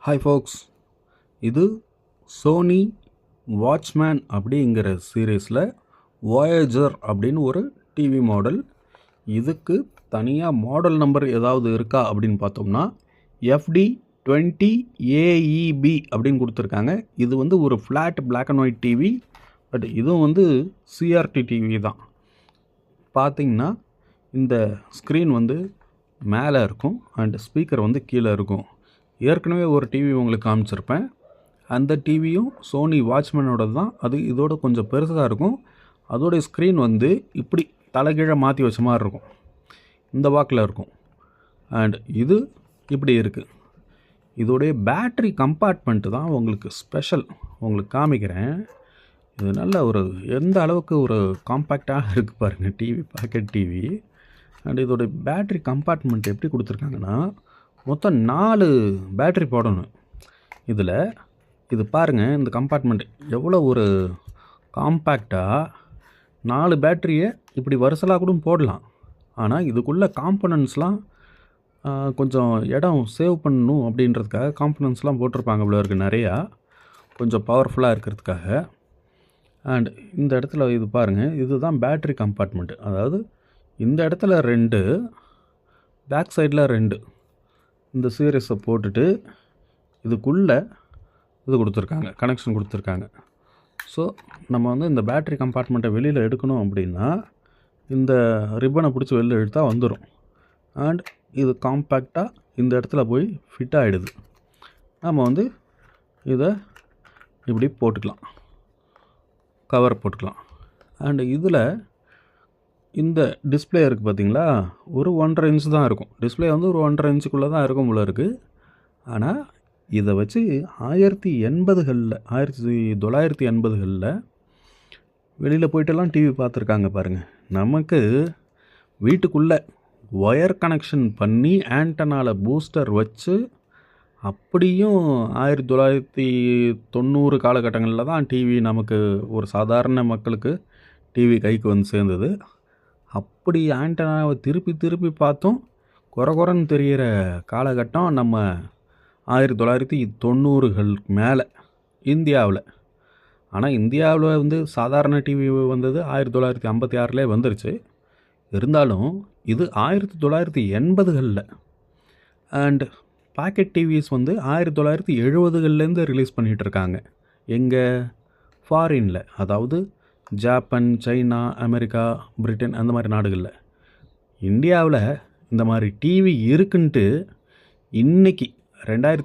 Hi ஃபோக்ஸ், இது Sony watchman அப்படிங்கிற சீரீஸில் வாயேஜர் அப்படின்னு ஒரு டிவி மாடல். இதுக்கு தனியாக மாடல் நம்பர் ஏதாவது இருக்கா அப்படின்னு பார்த்தோம்னா FD20AEB அப்படின்னு கொடுத்துருக்காங்க. இது வந்து ஒரு flat black and white TV. But இதுவும் சிஆர்டி டிவி தான். பார்த்திங்கன்னா இந்த ஸ்க்ரீன் மேலே இருக்கும் அண்ட் ஸ்பீக்கர் கீழே இருக்கும். ஏற்கனவே ஒரு டிவி உங்களுக்கு காமிச்சிருப்பேன். அந்த டிவியும் சோனி வாட்ச்மேனோட தான். அது இதோட கொஞ்சம் பெருசாக இருக்கும். அதோடைய ஸ்க்ரீன் இப்படி தலைகீழ மாற்றி வச்ச மாதிரி இருக்கும், இந்த வாக்கில் இருக்கும். அண்ட் இது இப்படி இருக்குது. இதோடைய பேட்ரி கம்பார்ட்மெண்ட்டு தான் உங்களுக்கு ஸ்பெஷல். உங்களுக்கு காமிக்கிறேன். இது நல்ல ஒரு எந்த அளவுக்கு ஒரு காம்பேக்டாக இருக்குது பாருங்கள் டிவி, பாக்கெட் டிவி. அண்ட் இதோடைய பேட்ரி கம்பார்ட்மெண்ட் எப்படி கொடுத்துருக்காங்கன்னா, மொத்தம் 4 பேட்ரி போடணும் இதில். இது பாருங்கள், இந்த கம்பார்ட்மெண்ட் எவ்வளோ ஒரு காம்பேக்டாக 4 பேட்டரியை இப்படி வரிசலாக கூட போடலாம். ஆனால் இதுக்குள்ளே காம்பனன்ட்ஸ்லாம் கொஞ்சம் இடம் சேவ் பண்ணணும் அப்படின்றதுக்காக காம்பனன்ட்ஸ்லாம் போட்டிருப்பாங்க இவ்வளோ இருக்குது நிறையா, கொஞ்சம் பவர்ஃபுல்லாக இருக்கிறதுக்காக. அண்ட் இந்த இடத்துல இது பாருங்கள், இதுதான் பேட்ரி கம்பார்ட்மெண்ட்டு. அதாவது இந்த இடத்துல 2, பேக் சைடில் 2 இந்த சீரீஸை போட்டுட்டு இதுக்குள்ளே இது கொடுத்துருக்காங்க, கனெக்ஷன் கொடுத்துருக்காங்க. ஸோ நம்ம இந்த பேட்ரி கம்பார்ட்மெண்ட்டை வெளியில் எடுக்கணும் அப்படின்னா இந்த ரிப்பனை பிடிச்சி வெளியில் எடுத்தால் வந்துடும். அண்ட் இது காம்பேக்டாக இந்த இடத்துல போய் ஃபிட் ஆகிடுது. நம்ம இதை இப்படி போட்டுக்கலாம், கவர் போட்டுக்கலாம். அண்டு இதில் இந்த டிஸ்பிளே இருக்குது பார்த்தீங்களா, ஒரு 1.5 இன்ச் தான் இருக்கும். டிஸ்பிளே ஒரு 1.5 இன்ச்சுக்குள்ளே தான் இருக்கும் போல இருக்குது. ஆனால் இதை வச்சு 1980களில் வெளியில் போயிட்டெல்லாம் டிவி பார்த்துருக்காங்க பாருங்கள். நமக்கு வீட்டுக்குள்ளே ஒயர் கனெக்ஷன் பண்ணி ஆண்டனாவில் பூஸ்டர் வச்சு அப்படியும் 1990 காலகட்டங்களில் தான் டிவி நமக்கு ஒரு சாதாரண மக்களுக்கு டிவி கைக்கு சேர்ந்தது. அப்படி ஆண்டனாவை திருப்பி பார்த்தோம் குறன்னு தெரிகிற காலகட்டம் நம்ம 1990கள் மேலே இந்தியாவில். ஆனால் இந்தியாவில் சாதாரண டிவி வந்தது 1956லே வந்துருச்சு. இருந்தாலும் இது 1980களில். அண்ட் பாக்கெட் டிவிஸ் 1970லேருந்து ரிலீஸ் பண்ணிகிட்ருக்காங்க. எங்கே? ஃபாரினில், அதாவது ஜப்பான், சைனா, அமெரிக்கா, பிரிட்டன் அந்த மாதிரி நாடுகளில். இந்தியாவில் இந்த மாதிரி டிவி இருக்குன்ட்டு இன்றைக்கி 2000